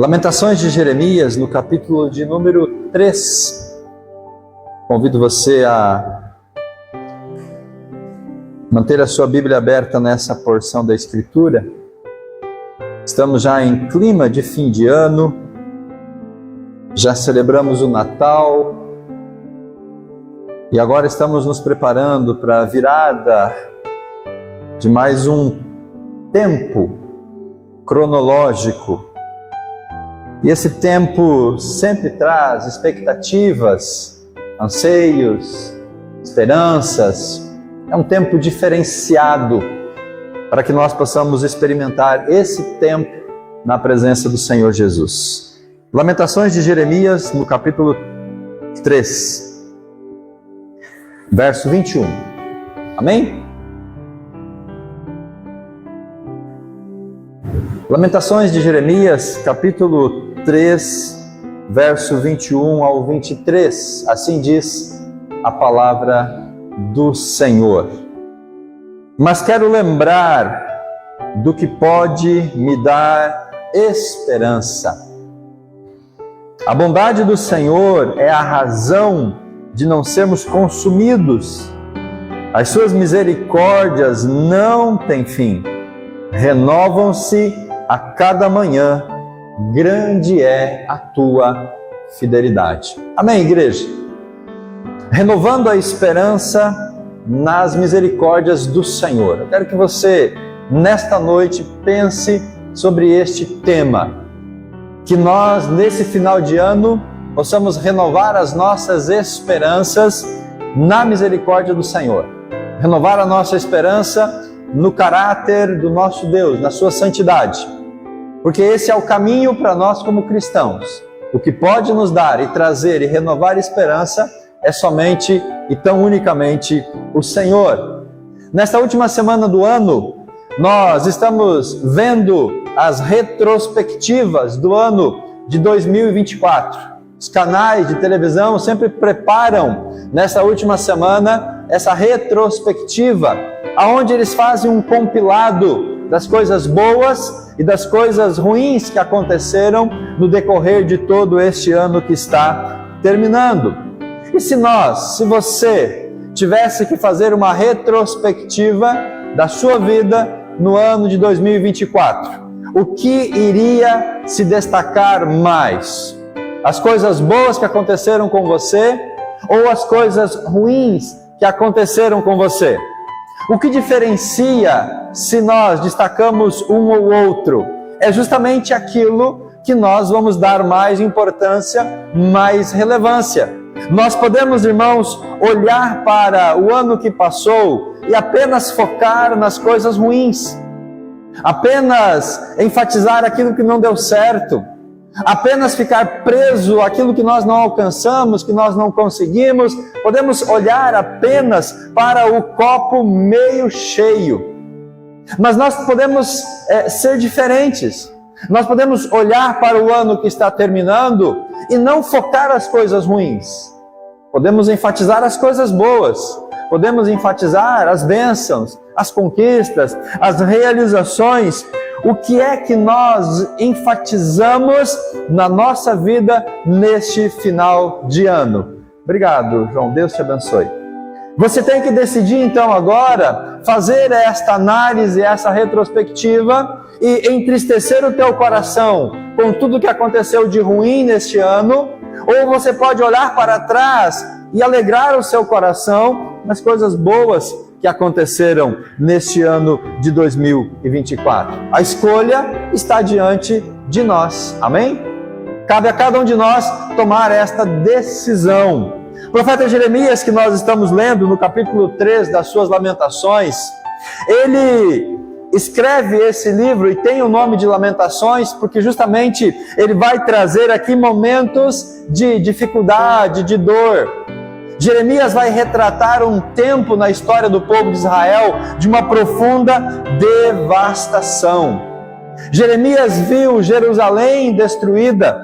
Lamentações de Jeremias, no capítulo de número 3. Convido você a manter a sua Bíblia aberta nessa porção da Escritura. Estamos já em clima de fim de ano, já celebramos o Natal e agora estamos nos preparando para a virada de mais um tempo cronológico. E esse tempo sempre traz expectativas, anseios, esperanças. É um tempo diferenciado para que nós possamos experimentar esse tempo na presença do Senhor Jesus. Lamentações de Jeremias, no capítulo 3, verso 21. Amém? Lamentações de Jeremias, capítulo 3, verso 21 ao 23. Assim diz a palavra do Senhor. Mas quero lembrar do que pode me dar esperança. A bondade do Senhor é a razão de não sermos consumidos. As suas misericórdias não têm fim. Renovam-se a cada manhã. Grande é a tua fidelidade. Amém, igreja? Renovando a esperança nas misericórdias do Senhor. Eu quero que você, nesta noite, pense sobre este tema. Que nós, nesse final de ano, possamos renovar as nossas esperanças na misericórdia do Senhor. Renovar a nossa esperança no caráter do nosso Deus, na sua santidade. Porque esse é o caminho para nós como cristãos. O que pode nos dar e trazer e renovar esperança é somente e tão unicamente o Senhor. Nesta última semana do ano, nós estamos vendo as retrospectivas do ano de 2024. Os canais de televisão sempre preparam, nessa última semana, essa retrospectiva, onde eles fazem um compilado das coisas boas e das coisas ruins que aconteceram no decorrer de todo este ano que está terminando. E se você tivesse que fazer uma retrospectiva da sua vida no ano de 2024, o que iria se destacar mais? As coisas boas que aconteceram com você ou as coisas ruins que aconteceram com você? O que diferencia se nós destacamos um ou outro? É justamente aquilo que nós vamos dar mais importância, mais relevância. Nós podemos, irmãos, olhar para o ano que passou e apenas focar nas coisas ruins, apenas enfatizar aquilo que não deu certo, apenas ficar preso àquilo que nós não alcançamos, que nós não conseguimos. Podemos olhar apenas para o copo meio cheio. Mas nós podemos ser diferentes. Nós podemos olhar para o ano que está terminando e não focar as coisas ruins. Podemos enfatizar as coisas boas. Podemos enfatizar as bênçãos, as conquistas, as realizações. O que é que nós enfatizamos na nossa vida neste final de ano? Obrigado, João. Deus te abençoe. Você tem que decidir então agora fazer esta análise, essa retrospectiva e entristecer o teu coração com tudo que aconteceu de ruim neste ano, ou você pode olhar para trás e alegrar o seu coração nas coisas boas que aconteceram neste ano de 2024. A escolha está diante de nós. Amém? Cabe a cada um de nós tomar esta decisão. O profeta Jeremias, que nós estamos lendo no capítulo 3 das suas Lamentações, ele escreve esse livro e tem o nome de Lamentações porque justamente ele vai trazer aqui momentos de dificuldade, de dor. Jeremias vai retratar um tempo na história do povo de Israel de uma profunda devastação. Jeremias viu Jerusalém destruída,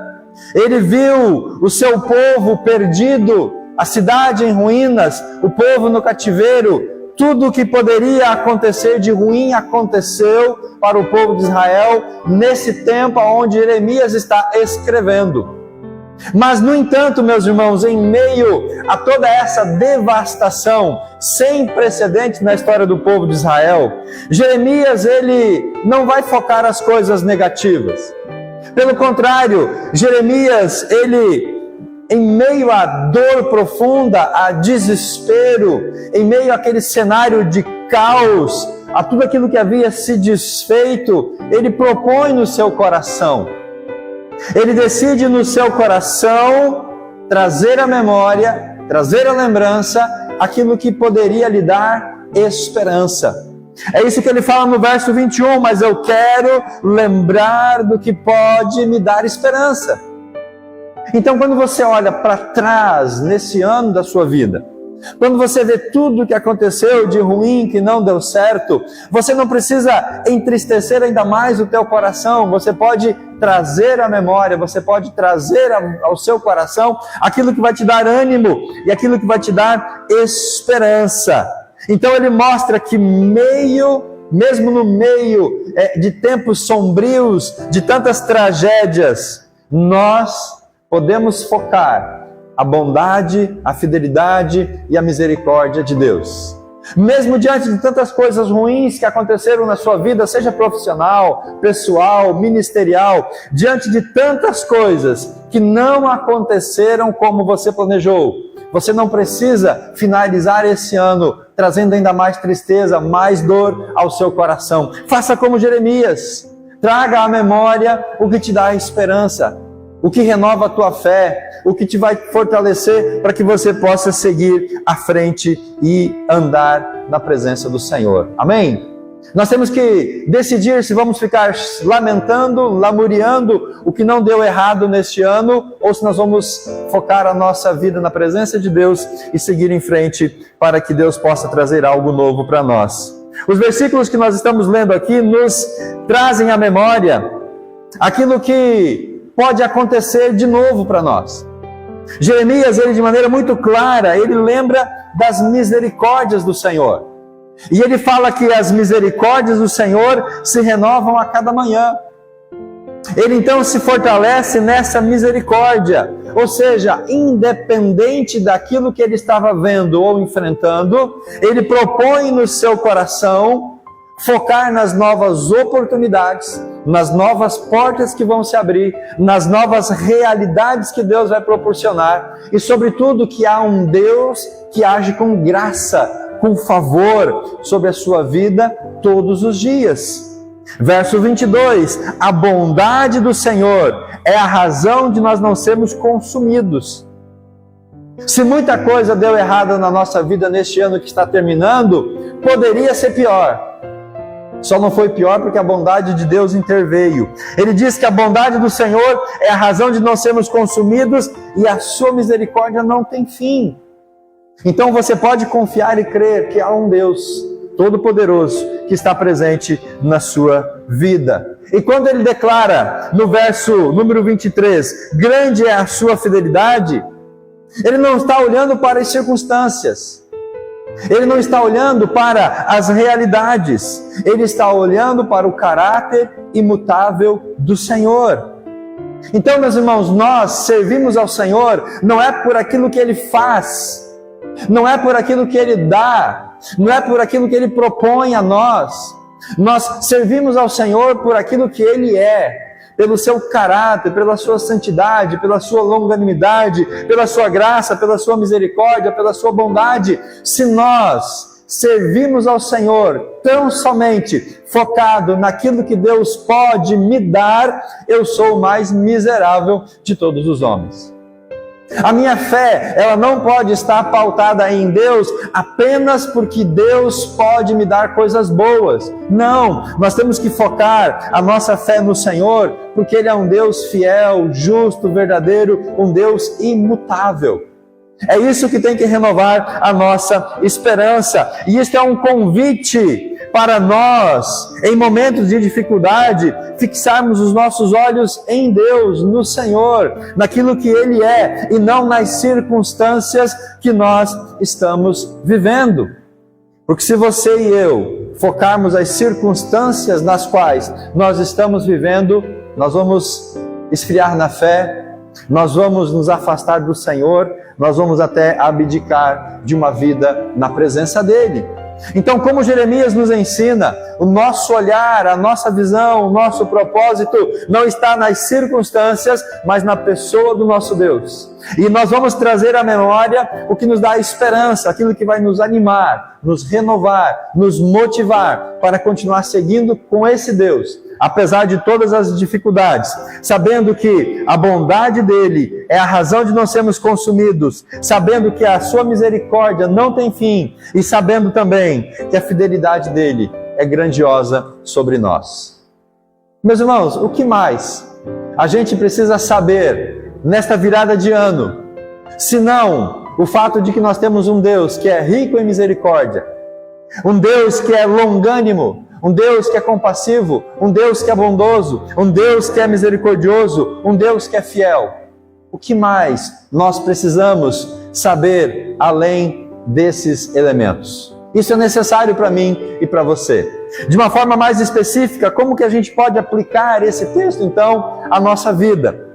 ele viu o seu povo perdido, a cidade em ruínas, o povo no cativeiro, Tudo o que poderia acontecer de ruim aconteceu para o povo de Israel nesse tempo onde Jeremias está escrevendo. Mas, no entanto, meus irmãos, em meio a toda essa devastação sem precedentes na história do povo de Israel, Jeremias, ele não vai focar as coisas negativas. Pelo contrário, Jeremias, ele, em meio à dor profunda, a desespero, em meio àquele cenário de caos, a tudo aquilo que havia se desfeito, ele propõe no seu coração. Ele decide no seu coração trazer à memória, trazer à lembrança aquilo que poderia lhe dar esperança. É isso que ele fala no verso 21, mas eu quero lembrar do que pode me dar esperança. Então, quando você olha para trás nesse ano da sua vida, quando você vê tudo o que aconteceu de ruim, que não deu certo, você não precisa entristecer ainda mais o teu coração. Você pode trazer à memória, você pode trazer ao seu coração aquilo que vai te dar ânimo e aquilo que vai te dar esperança. Então ele mostra que mesmo no meio de tempos sombrios, de tantas tragédias, nós podemos focar a bondade, a fidelidade e a misericórdia de Deus. Mesmo diante de tantas coisas ruins que aconteceram na sua vida, seja profissional, pessoal, ministerial, diante de tantas coisas que não aconteceram como você planejou, você não precisa finalizar esse ano trazendo ainda mais tristeza, mais dor ao seu coração. Faça como Jeremias, traga à memória o que te dá esperança, o que renova a tua fé, o que te vai fortalecer para que você possa seguir à frente e andar na presença do Senhor. Amém? Nós temos que decidir se vamos ficar lamentando, lamuriando o que não deu errado neste ano, ou se nós vamos focar a nossa vida na presença de Deus e seguir em frente para que Deus possa trazer algo novo para nós. Os versículos que nós estamos lendo aqui nos trazem à memória aquilo que pode acontecer de novo para nós. Jeremias, ele de maneira muito clara, ele lembra das misericórdias do Senhor. E ele fala que as misericórdias do Senhor se renovam a cada manhã. Ele então se fortalece nessa misericórdia, ou seja, independente daquilo que ele estava vendo ou enfrentando, ele propõe no seu coração focar nas novas oportunidades, nas novas portas que vão se abrir, nas novas realidades que Deus vai proporcionar e, sobretudo, que há um Deus que age com graça, com favor sobre a sua vida todos os dias. Verso 22, a bondade do Senhor é a razão de nós não sermos consumidos. Se muita coisa deu errado na nossa vida neste ano que está terminando, poderia ser pior. Só não foi pior porque a bondade de Deus interveio. Ele diz que a bondade do Senhor é a razão de não sermos consumidos e a sua misericórdia não tem fim. Então você pode confiar e crer que há um Deus Todo-Poderoso que está presente na sua vida. E quando ele declara no verso número 23, grande é a sua fidelidade, ele não está olhando para as circunstâncias. Ele não está olhando para as realidades, ele está olhando para o caráter imutável do Senhor. Então, meus irmãos, nós servimos ao Senhor não é por aquilo que Ele faz, não é por aquilo que Ele dá, não é por aquilo que Ele propõe a nós. Nós servimos ao Senhor por aquilo que Ele é, pelo seu caráter, pela sua santidade, pela sua longanimidade, pela sua graça, pela sua misericórdia, pela sua bondade. Se nós servimos ao Senhor tão somente focado naquilo que Deus pode me dar, eu sou o mais miserável de todos os homens. A minha fé, ela não pode estar pautada em Deus apenas porque Deus pode me dar coisas boas. Não, nós temos que focar a nossa fé no Senhor, porque Ele é um Deus fiel, justo, verdadeiro, um Deus imutável. É isso que tem que renovar a nossa esperança. E isso é um convite para nós, em momentos de dificuldade, fixarmos os nossos olhos em Deus, no Senhor, naquilo que Ele é, e não nas circunstâncias que nós estamos vivendo. Porque se você e eu focarmos as circunstâncias nas quais nós estamos vivendo, nós vamos esfriar na fé, nós vamos nos afastar do Senhor, nós vamos até abdicar de uma vida na presença dEle. Então, como Jeremias nos ensina, o nosso olhar, a nossa visão, o nosso propósito não está nas circunstâncias, mas na pessoa do nosso Deus. E nós vamos trazer à memória o que nos dá esperança, aquilo que vai nos animar, nos renovar, nos motivar para continuar seguindo com esse Deus, apesar de todas as dificuldades, sabendo que a bondade dele é a razão de não sermos consumidos, sabendo que a sua misericórdia não tem fim e sabendo também que a fidelidade dele é grandiosa sobre nós. Meus irmãos, o que mais a gente precisa saber nesta virada de ano, senão o fato de que nós temos um Deus que é rico em misericórdia, um Deus que é longânimo, um Deus que é compassivo, um Deus que é bondoso, um Deus que é misericordioso, um Deus que é fiel. O que mais nós precisamos saber além desses elementos? Isso é necessário para mim e para você. De uma forma mais específica, como que a gente pode aplicar esse texto, então, à nossa vida?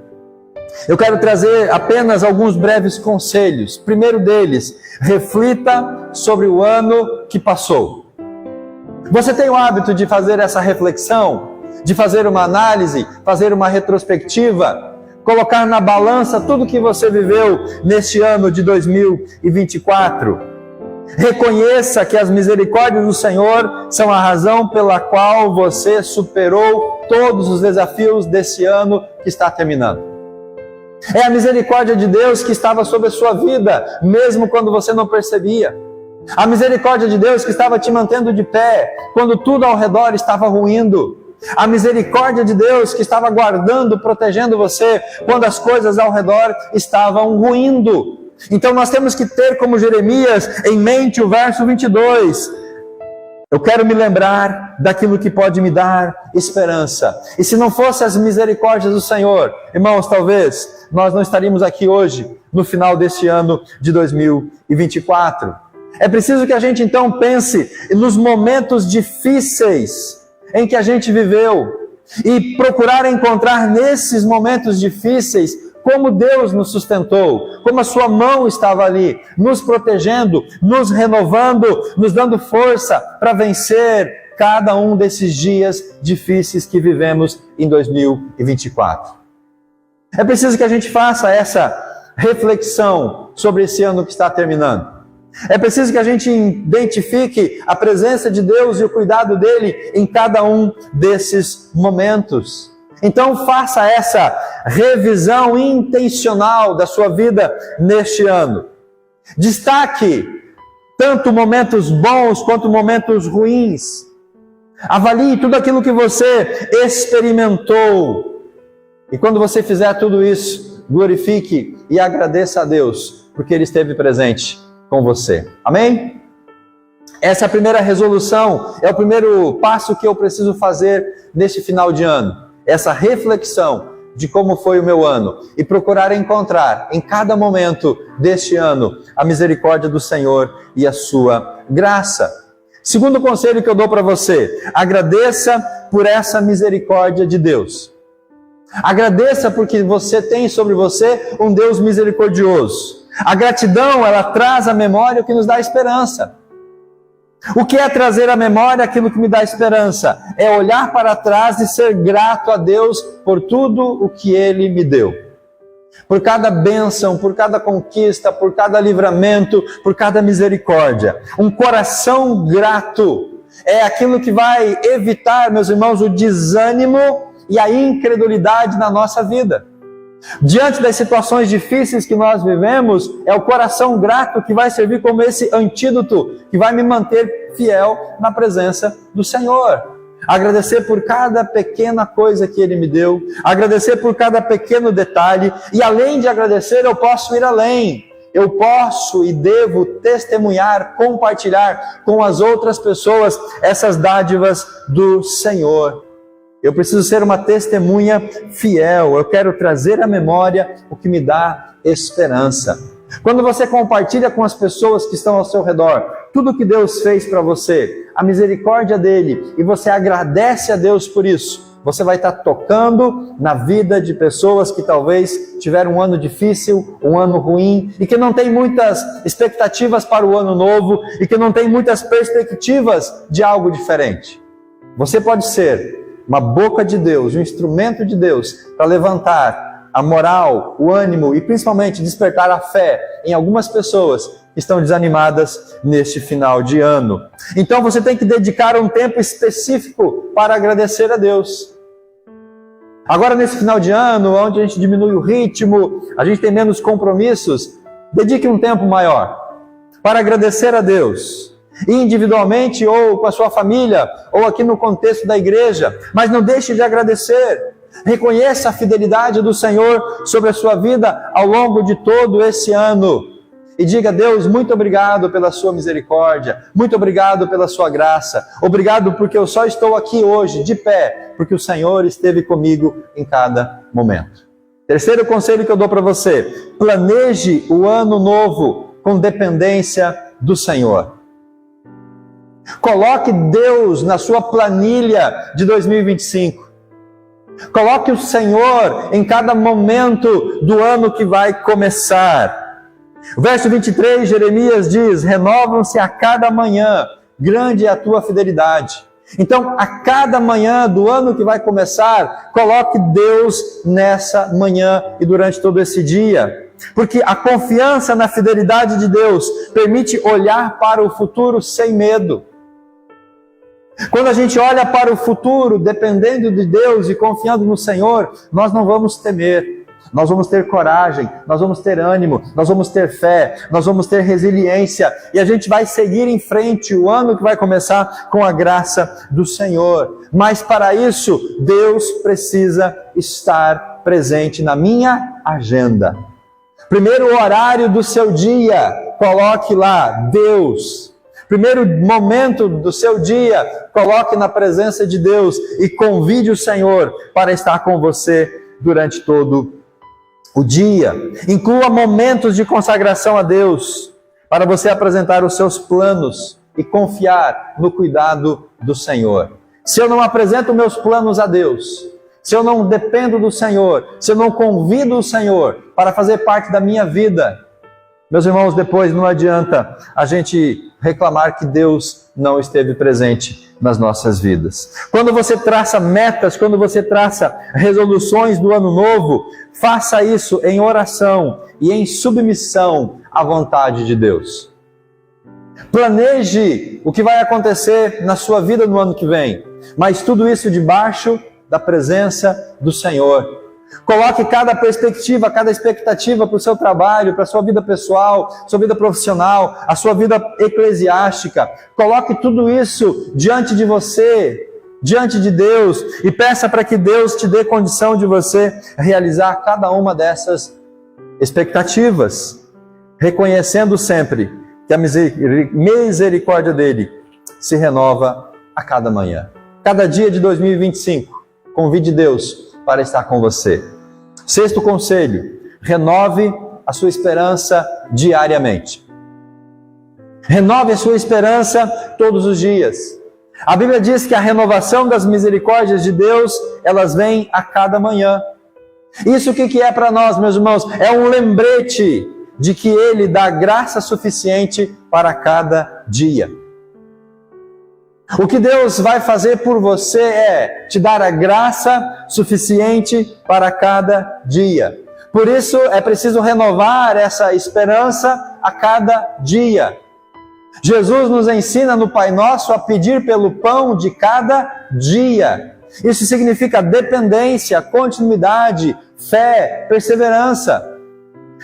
Eu quero trazer apenas alguns breves conselhos. Primeiro deles, reflita sobre o ano que passou. Você tem o hábito de fazer essa reflexão, de fazer uma análise, fazer uma retrospectiva, colocar na balança tudo que você viveu neste ano de 2024? Reconheça que as misericórdias do Senhor são a razão pela qual você superou todos os desafios desse ano que está terminando. É a misericórdia de Deus que estava sobre a sua vida, mesmo quando você não percebia. A misericórdia de Deus que estava te mantendo de pé, quando tudo ao redor estava ruindo. A misericórdia de Deus que estava guardando, protegendo você, quando as coisas ao redor estavam ruindo. Então nós temos que ter, como Jeremias, em mente o verso 22. Eu quero me lembrar daquilo que pode me dar esperança. E se não fosse as misericórdias do Senhor, irmãos, talvez nós não estaríamos aqui hoje, no final deste ano de 2024. É preciso que a gente então pense nos momentos difíceis em que a gente viveu e procurar encontrar nesses momentos difíceis como Deus nos sustentou, como a sua mão estava ali, nos protegendo, nos renovando, nos dando força para vencer cada um desses dias difíceis que vivemos em 2024. É preciso que a gente faça essa reflexão sobre esse ano que está terminando. É preciso que a gente identifique a presença de Deus e o cuidado dele em cada um desses momentos. Então faça essa revisão intencional da sua vida neste ano. Destaque tanto momentos bons quanto momentos ruins. Avalie tudo aquilo que você experimentou. E quando você fizer tudo isso, glorifique e agradeça a Deus, porque Ele esteve presente com você. Amém? Essa é a primeira resolução, é o primeiro passo que eu preciso fazer neste final de ano. Essa reflexão de como foi o meu ano e procurar encontrar em cada momento deste ano a misericórdia do Senhor e a sua graça. Segundo conselho que eu dou para você, agradeça por essa misericórdia de Deus. Agradeça porque você tem sobre você um Deus misericordioso. A gratidão, ela traz à memória o que nos dá esperança. O que é trazer à memória aquilo que me dá esperança? É olhar para trás e ser grato a Deus por tudo o que Ele me deu. Por cada bênção, por cada conquista, por cada livramento, por cada misericórdia. Um coração grato é aquilo que vai evitar, meus irmãos, o desânimo e a incredulidade na nossa vida. Diante das situações difíceis que nós vivemos, é o coração grato que vai servir como esse antídoto, que vai me manter fiel na presença do Senhor. Agradecer por cada pequena coisa que Ele me deu, agradecer por cada pequeno detalhe, e além de agradecer, eu posso ir além. Eu posso e devo testemunhar, compartilhar com as outras pessoas essas dádivas do Senhor. Eu preciso ser uma testemunha fiel. Eu quero trazer à memória o que me dá esperança. Quando você compartilha com as pessoas que estão ao seu redor tudo que Deus fez para você, a misericórdia dele, e você agradece a Deus por isso, você vai estar tocando na vida de pessoas que talvez tiveram um ano difícil, um ano ruim, e que não tem muitas expectativas para o ano novo, e que não tem muitas perspectivas de algo diferente. Você pode ser uma boca de Deus, um instrumento de Deus para levantar a moral, o ânimo e principalmente despertar a fé em algumas pessoas que estão desanimadas neste final de ano. Então você tem que dedicar um tempo específico para agradecer a Deus. Agora nesse final de ano, onde a gente diminui o ritmo, a gente tem menos compromissos, dedique um tempo maior para agradecer a Deus, individualmente ou com a sua família, ou aqui no contexto da igreja, mas não deixe de agradecer. Reconheça a fidelidade do Senhor sobre a sua vida ao longo de todo esse ano. E diga: Deus, muito obrigado pela sua misericórdia, muito obrigado pela sua graça, obrigado porque eu só estou aqui hoje de pé, porque o Senhor esteve comigo em cada momento. Terceiro conselho que eu dou para você: planeje o ano novo com dependência do Senhor. Coloque Deus na sua planilha de 2025. Coloque o Senhor em cada momento do ano que vai começar. O verso 23, Jeremias diz: renovam-se a cada manhã, grande é a tua fidelidade. Então, a cada manhã do ano que vai começar, coloque Deus nessa manhã e durante todo esse dia. Porque a confiança na fidelidade de Deus permite olhar para o futuro sem medo. Quando a gente olha para o futuro, dependendo de Deus e confiando no Senhor, nós não vamos temer, nós vamos ter coragem, nós vamos ter ânimo, nós vamos ter fé, nós vamos ter resiliência, e a gente vai seguir em frente o ano que vai começar com a graça do Senhor. Mas para isso, Deus precisa estar presente na minha agenda. Primeiro horário do seu dia, coloque lá Deus. Primeiro momento do seu dia, coloque na presença de Deus e convide o Senhor para estar com você durante todo o dia. Inclua momentos de consagração a Deus, para você apresentar os seus planos e confiar no cuidado do Senhor. Se eu não apresento meus planos a Deus, se eu não dependo do Senhor, se eu não convido o Senhor para fazer parte da minha vida, meus irmãos, depois não adianta a gente reclamar que Deus não esteve presente nas nossas vidas. Quando você traça metas, quando você traça resoluções do ano novo, faça isso em oração e em submissão à vontade de Deus. Planeje o que vai acontecer na sua vida no ano que vem, mas tudo isso debaixo da presença do Senhor. Coloque cada perspectiva, cada expectativa para o seu trabalho, para a sua vida pessoal, sua vida profissional, a sua vida eclesiástica. Coloque tudo isso diante de você, diante de Deus, e peça para que Deus te dê condição de você realizar cada uma dessas expectativas, reconhecendo sempre que a misericórdia dele se renova a cada manhã. Cada dia de 2025, convide Deus para estar com você. Sexto conselho: renove a sua esperança diariamente. Renove a sua esperança todos os dias. A Bíblia diz que a renovação das misericórdias de Deus, elas vêm a cada manhã. Isso o que é para nós, meus irmãos? É um lembrete de que Ele dá graça suficiente para cada dia. O que Deus vai fazer por você é te dar a graça suficiente para cada dia. Por isso é preciso renovar essa esperança a cada dia. Jesus nos ensina no Pai Nosso a pedir pelo pão de cada dia. Isso significa dependência, continuidade, fé, perseverança.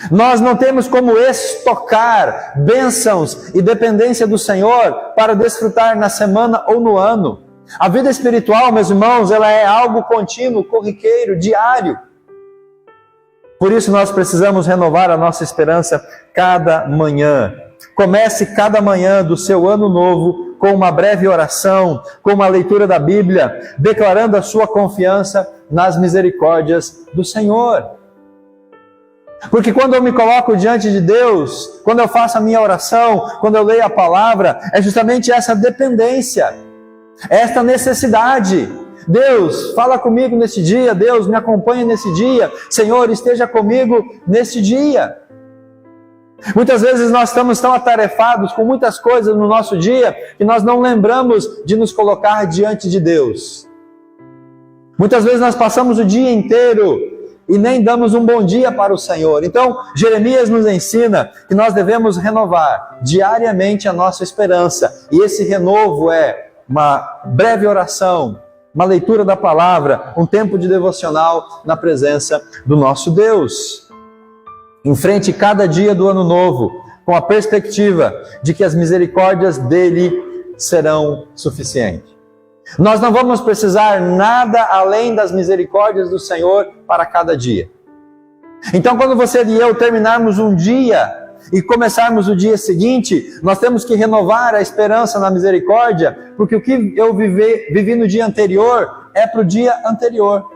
Nós não temos como estocar bênçãos e dependência do Senhor para desfrutar na semana ou no ano. A vida espiritual, meus irmãos, ela é algo contínuo, corriqueiro, diário. Por isso nós precisamos renovar a nossa esperança cada manhã. Comece cada manhã do seu ano novo com uma breve oração, com uma leitura da Bíblia, declarando a sua confiança nas misericórdias do Senhor. Porque quando eu me coloco diante de Deus, quando eu faço a minha oração, quando eu leio a palavra, é justamente essa dependência, esta necessidade. Deus, fala comigo nesse dia, Deus, me acompanhe nesse dia, Senhor, esteja comigo nesse dia. Muitas vezes nós estamos tão atarefados com muitas coisas no nosso dia, que nós não lembramos de nos colocar diante de Deus. Muitas vezes nós passamos o dia inteiro e nem damos um bom dia para o Senhor. Então, Jeremias nos ensina que nós devemos renovar diariamente a nossa esperança. E esse renovo é uma breve oração, uma leitura da palavra, um tempo de devocional na presença do nosso Deus. Enfrente cada dia do ano novo com a perspectiva de que as misericórdias dele serão suficientes. Nós não vamos precisar nada além das misericórdias do Senhor para cada dia. Então, quando você e eu terminarmos um dia e começarmos o dia seguinte, nós temos que renovar a esperança na misericórdia, porque o que eu vivi no dia anterior é para o dia anterior.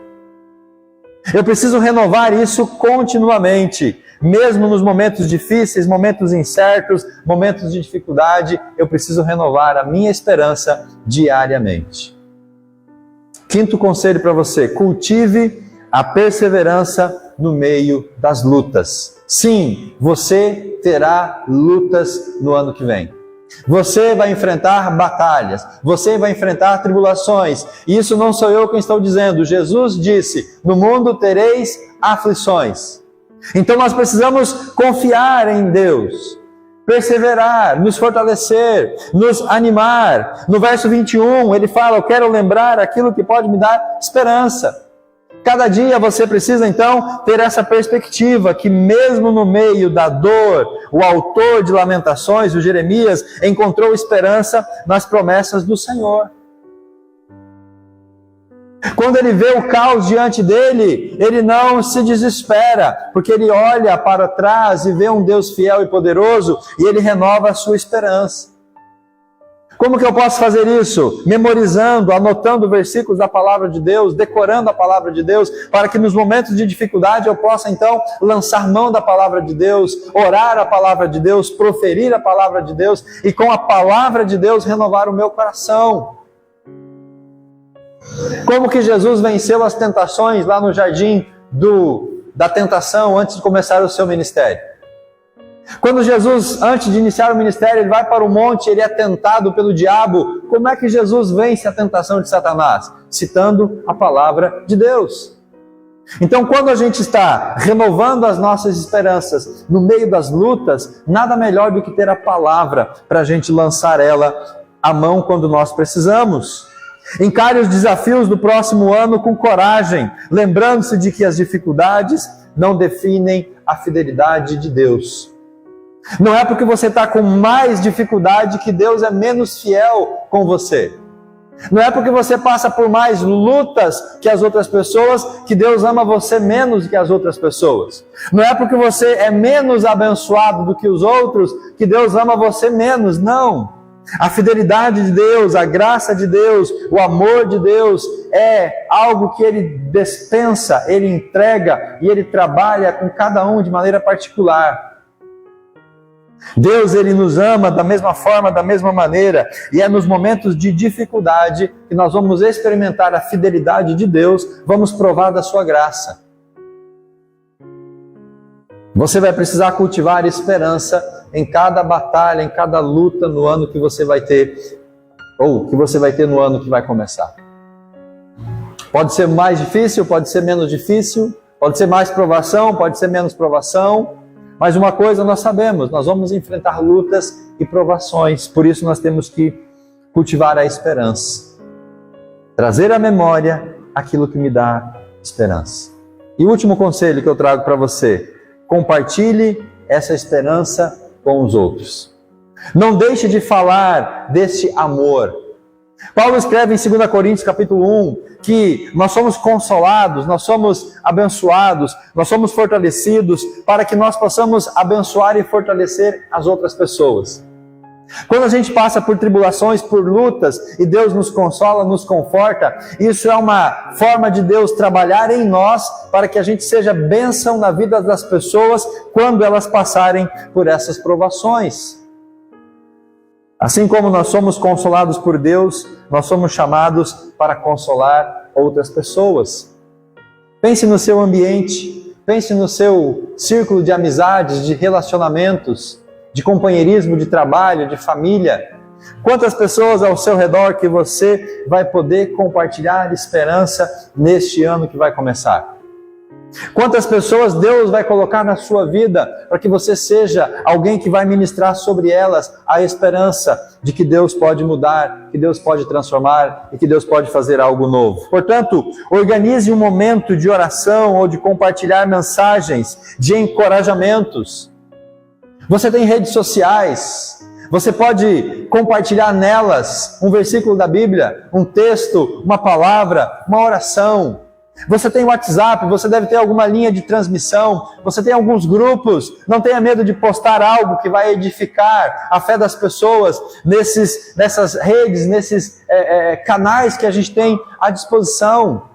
Eu preciso renovar isso continuamente. Mesmo nos momentos difíceis, momentos incertos, momentos de dificuldade, eu preciso renovar a minha esperança diariamente. Quinto conselho para você: cultive a perseverança no meio das lutas. Sim, você terá lutas no ano que vem. Você vai enfrentar batalhas, você vai enfrentar tribulações. E isso não sou eu quem estou dizendo. Jesus disse: no mundo tereis aflições. Então nós precisamos confiar em Deus, perseverar, nos fortalecer, nos animar. No verso 21 ele fala: eu quero lembrar aquilo que pode me dar esperança. Cada dia você precisa então ter essa perspectiva que mesmo no meio da dor, o autor de Lamentações, o Jeremias, encontrou esperança nas promessas do Senhor. Quando ele vê o caos diante dele, ele não se desespera, porque ele olha para trás e vê um Deus fiel e poderoso, e ele renova a sua esperança. Como que eu posso fazer isso? Memorizando, anotando versículos da palavra de Deus, decorando a palavra de Deus, para que nos momentos de dificuldade eu possa então lançar mão da palavra de Deus, orar a palavra de Deus, proferir a palavra de Deus, e com a palavra de Deus renovar o meu coração. Como que Jesus venceu as tentações lá no jardim da tentação antes de começar o seu ministério? Quando Jesus, antes de iniciar o ministério, ele vai para o monte, ele é tentado pelo diabo. Como é que Jesus vence a tentação de Satanás? Citando a palavra de Deus. Então, quando a gente está renovando as nossas esperanças no meio das lutas, nada melhor do que ter a palavra para a gente lançar ela à mão quando nós precisamos. Encare os desafios do próximo ano com coragem, lembrando-se de que as dificuldades não definem a fidelidade de Deus. Não é porque você está com mais dificuldade que Deus é menos fiel com você. Não é porque você passa por mais lutas que as outras pessoas que Deus ama você menos que as outras pessoas. Não é porque você é menos abençoado do que os outros que Deus ama você menos. Não. A fidelidade de Deus, a graça de Deus, o amor de Deus é algo que Ele dispensa, Ele entrega e Ele trabalha com cada um de maneira particular. Deus, Ele nos ama da mesma forma, da mesma maneira, e é nos momentos de dificuldade que nós vamos experimentar a fidelidade de Deus, vamos provar da sua graça. Você vai precisar cultivar esperança em cada batalha, em cada luta no ano que você vai ter, ou que você vai ter no ano que vai começar. Pode ser mais difícil, pode ser menos difícil, pode ser mais provação, pode ser menos provação, mas uma coisa nós sabemos, nós vamos enfrentar lutas e provações, por isso nós temos que cultivar a esperança. Trazer à memória aquilo que me dá esperança. E o último conselho que eu trago para você: compartilhe essa esperança com os outros. Não deixe de falar deste amor. Paulo escreve em 2 Coríntios capítulo 1 que nós somos consolados, nós somos abençoados, nós somos fortalecidos para que nós possamos abençoar e fortalecer as outras pessoas. Quando a gente passa por tribulações, por lutas, e Deus nos consola, nos conforta, isso é uma forma de Deus trabalhar em nós para que a gente seja bênção na vida das pessoas quando elas passarem por essas provações. Assim como nós somos consolados por Deus, nós somos chamados para consolar outras pessoas. Pense no seu ambiente, pense no seu círculo de amizades, de relacionamentos, de companheirismo, de trabalho, de família. Quantas pessoas ao seu redor que você vai poder compartilhar esperança neste ano que vai começar? Quantas pessoas Deus vai colocar na sua vida para que você seja alguém que vai ministrar sobre elas a esperança de que Deus pode mudar, que Deus pode transformar e que Deus pode fazer algo novo. Portanto, organize um momento de oração ou de compartilhar mensagens de encorajamentos. Você tem redes sociais, você pode compartilhar nelas um versículo da Bíblia, um texto, uma palavra, uma oração. Você tem WhatsApp, você deve ter alguma linha de transmissão, você tem alguns grupos. Não tenha medo de postar algo que vai edificar a fé das pessoas nessas redes, nesses canais que a gente tem à disposição.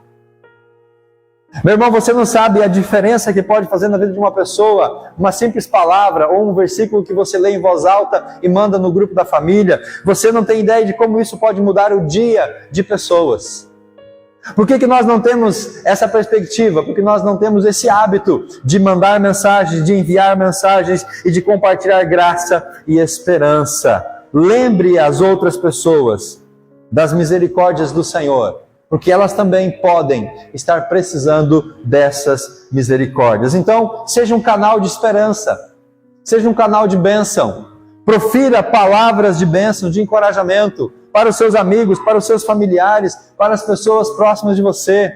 Meu irmão, você não sabe a diferença que pode fazer na vida de uma pessoa, uma simples palavra ou um versículo que você lê em voz alta e manda no grupo da família. Você não tem ideia de como isso pode mudar o dia de pessoas. Por que nós não temos essa perspectiva? Porque nós não temos esse hábito de mandar mensagens, de enviar mensagens e de compartilhar graça e esperança. Lembre as outras pessoas das misericórdias do Senhor, porque elas também podem estar precisando dessas misericórdias. Então, seja um canal de esperança, seja um canal de bênção. Profira palavras de bênção, de encorajamento para os seus amigos, para os seus familiares, para as pessoas próximas de você.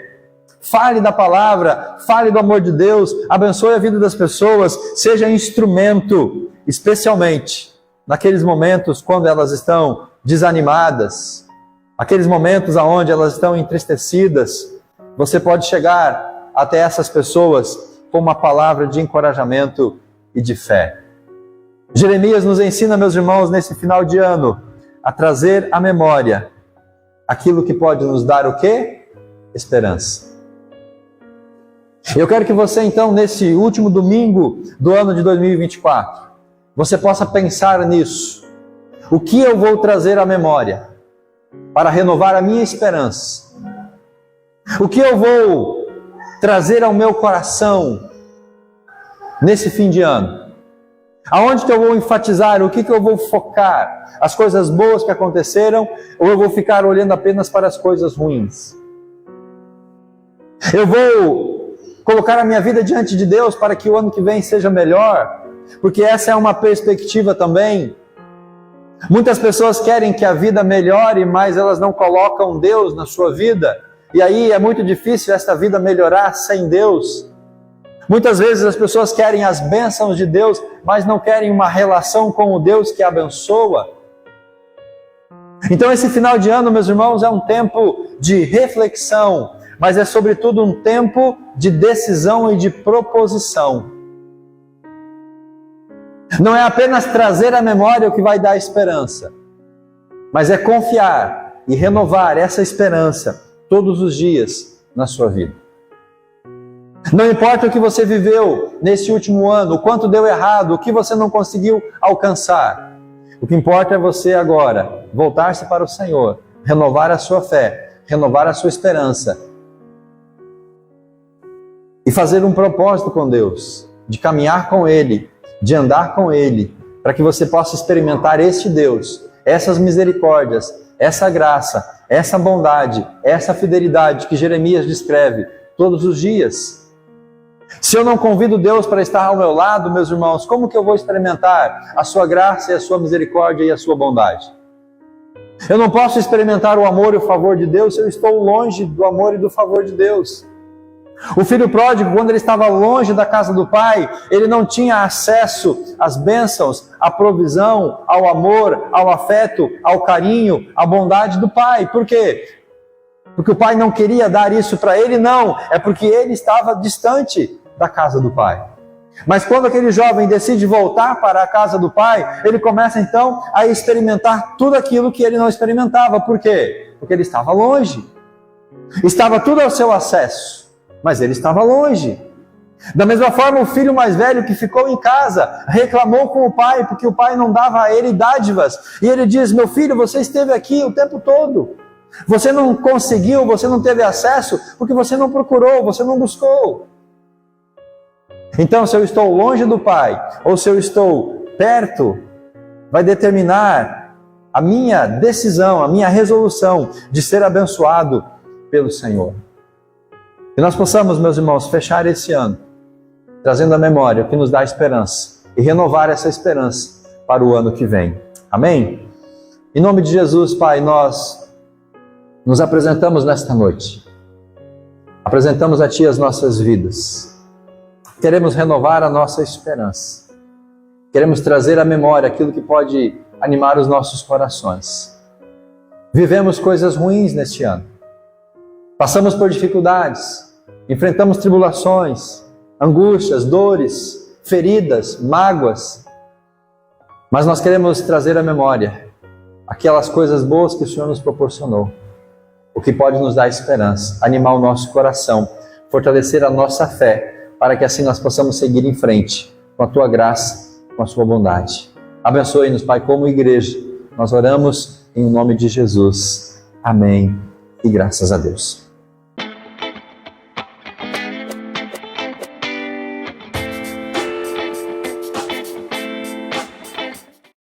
Fale da palavra, fale do amor de Deus, abençoe a vida das pessoas, seja instrumento, especialmente naqueles momentos quando elas estão desanimadas, aqueles momentos onde elas estão entristecidas. Você pode chegar até essas pessoas com uma palavra de encorajamento e de fé. Jeremias nos ensina, meus irmãos, nesse final de ano, a trazer à memória aquilo que pode nos dar o quê? Esperança. Eu quero que você, então, nesse último domingo do ano de 2024, você possa pensar nisso. O que eu vou trazer à memória para renovar a minha esperança? O que eu vou trazer ao meu coração nesse fim de ano? Aonde que eu vou enfatizar? O que eu vou focar? As coisas boas que aconteceram? Ou eu vou ficar olhando apenas para as coisas ruins? Eu vou colocar a minha vida diante de Deus para que o ano que vem seja melhor? Porque essa é uma perspectiva também. Muitas pessoas querem que a vida melhore, mas elas não colocam Deus na sua vida. E aí é muito difícil esta vida melhorar sem Deus. Muitas vezes as pessoas querem as bênçãos de Deus, mas não querem uma relação com o Deus que abençoa. Então esse final de ano, meus irmãos, é um tempo de reflexão, mas é sobretudo um tempo de decisão e de proposição. Não é apenas trazer à memória o que vai dar esperança, mas é confiar e renovar essa esperança todos os dias na sua vida. Não importa o que você viveu nesse último ano, o quanto deu errado, o que você não conseguiu alcançar. O que importa é você agora voltar-se para o Senhor, renovar a sua fé, renovar a sua esperança e fazer um propósito com Deus, de caminhar com Ele, de andar com Ele, para que você possa experimentar este Deus, essas misericórdias, essa graça, essa bondade, essa fidelidade que Jeremias descreve todos os dias. Se eu não convido Deus para estar ao meu lado, meus irmãos, como que eu vou experimentar a sua graça e a sua misericórdia e a sua bondade? Eu não posso experimentar o amor e o favor de Deus se eu estou longe do amor e do favor de Deus. O filho pródigo, quando ele estava longe da casa do pai, ele não tinha acesso às bênçãos, à provisão, ao amor, ao afeto, ao carinho, à bondade do pai. Por quê? Porque o pai não queria dar isso para ele? Não, é porque ele estava distante da casa do pai. Mas quando aquele jovem decide voltar para a casa do pai, ele começa então a experimentar tudo aquilo que ele não experimentava. Por quê? Porque ele estava longe. Estava tudo ao seu acesso, mas ele estava longe. Da mesma forma, o filho mais velho que ficou em casa reclamou com o pai, porque o pai não dava a ele dádivas. E ele diz: meu filho, você esteve aqui o tempo todo. Você não conseguiu, você não teve acesso, porque você não procurou, você não buscou. Então, se eu estou longe do pai, ou se eu estou perto, vai determinar a minha decisão, a minha resolução de ser abençoado pelo Senhor. Que nós possamos, meus irmãos, fechar esse ano trazendo a memória o que nos dá esperança e renovar essa esperança para o ano que vem. Amém? Em nome de Jesus, Pai, nós nos apresentamos nesta noite. Apresentamos a Ti as nossas vidas. Queremos renovar a nossa esperança. Queremos trazer à memória aquilo que pode animar os nossos corações. Vivemos coisas ruins neste ano. Passamos por dificuldades, enfrentamos tribulações, angústias, dores, feridas, mágoas. Mas nós queremos trazer à memória aquelas coisas boas que o Senhor nos proporcionou. O que pode nos dar esperança, animar o nosso coração, fortalecer a nossa fé, para que assim nós possamos seguir em frente, com a Tua graça, com a Sua bondade. Abençoe-nos, Pai, como igreja. Nós oramos em nome de Jesus. Amém. E graças a Deus.